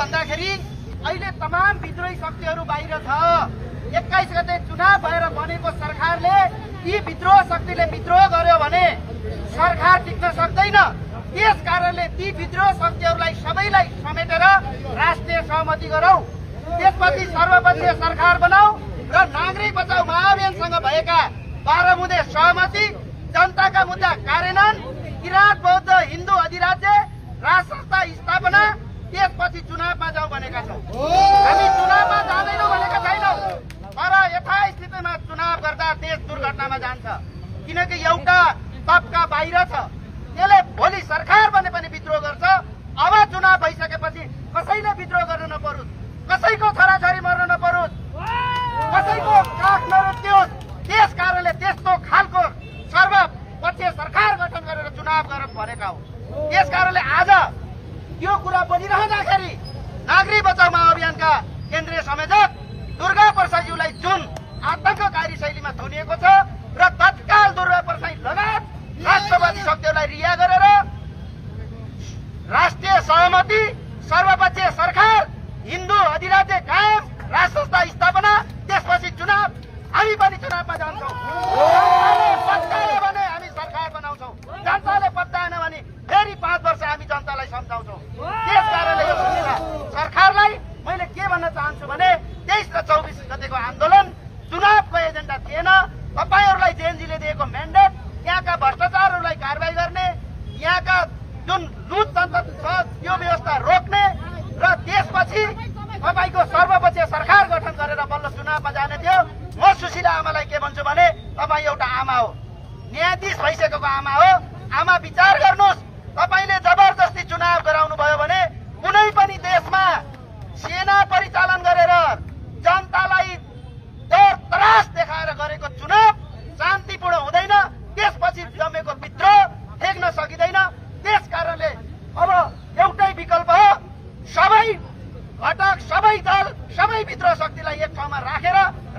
भन्दाखेरि अहिले तमाम विद्रोही शक्तिहरू बाहिर छ। 21 गते चुनाव भएर बनेको सरकारले ती विद्रोह शक्तिले विद्रोह गर्यो भने सरकार टिक्न सक्दैन। त्यस कारणले ती विद्रोह शक्तिहरूलाई सबैलाई समेटेर राष्ट्रिय सहमति गरौं, त्यसपछि सर्वपक्षीय सरकार बनाऊ र नागरिक बचाऊ महाअभियानसँग भएका 12 बुँदे सहमति, जनताका मुद्दा कार्यान्वयन, किराँत बौद्ध हिन्दू अधिराज्य, राष्ट्रसत्ता स्थापना, त्यसपछि चुनावमा जाऊ भनेका छौं। हामी चुनावमा जाँदैनौँ भनेका छैनौं, तर यथास्थितिमा चुनाव गर्दा देश दुर्घटनामा जान्छ। किनकि एउटा तबका बाहिर छ, त्यसले भोलि सरकार बने पनि विद्रोह गर्छ। अब चुनाव भइसकेपछि कसैले विद्रोह गर्न नपरोस्, कसैको छोराछोरी मर्न नपरोस्, कसैको काख नरोकियोस्। त्यस कारणले त्यस्तो खालको सर्वपक्षीय सरकार गठन गरेर चुनाव गरौँ भनेका हो। त्यस कारणले आज यो कुरा बनिरहँदाखेरि नागरिक बचाउ महाअभियानका केन्द्रीय संयोजक दुर्गा प्रसादज्यूलाई जुन आतंककारी शैलीमा थुनिएको छ र तत्काल दुर्गा प्रसाद लगायत राष्ट्रवादी शक्तिहरूलाई रिहा गरेर राष्ट्रिय सहमति, सर्वपक्षीय सरकार, हिन्दू अधिराज्य कायम, राष्ट्रसत्ता स्थापना, त्यसपछि चुनाव। हामी पनि चुनावमा जान्छौँ। जनताले पत्यायो भने हामी सरकार बनाउँछौँ, जनताले पत्याएन भने फेरि 5 वर्ष हामी जनतालाई सम्झाउँछौँ। त्यस कारणले यो सुनिला सरकारलाई मैले के भन्न चाहन्छु भने 23 र 24 गतेको आन्दोलन चुनावको एजेन्डा थिएन। तपाईहरूलाई जेएनजीले दिएको म्यान्डेट यहाँका भ्रष्टाचारहरूलाई कारबाही गर्ने, यहाँका जुन लुट तन्त्र छ त्यो व्यवस्था रोक्ने र त्यसपछि तपाईँको सर्वपक्षीय सरकार गठन गरेर बल्ल चुनावमा जाने थियो। म सुशीला आमालाई के भन्छु भने तपाईँ एउटा आमा हो, न्यायाधीश भइसकेको आमा हो। आमा विचार गर्नुहोस्, तपाईँले जबरजस्ती चुनाव गराउनु भयो भने कुनै पनि देशमा सेना परिचालन गरेर जनतालाई डर त्रास देखाएर गरेको चुनाव शान्तिपूर्ण हुँदैन। त्यसपछि जमेको विद्रोह ठेक्न सकिँदैन। त्यस कारणले अब एउटै विकल्प हो, सबै घटक, सबै दल, सबै विद्रोह शक्तिलाई एक ठाउँमा राखेर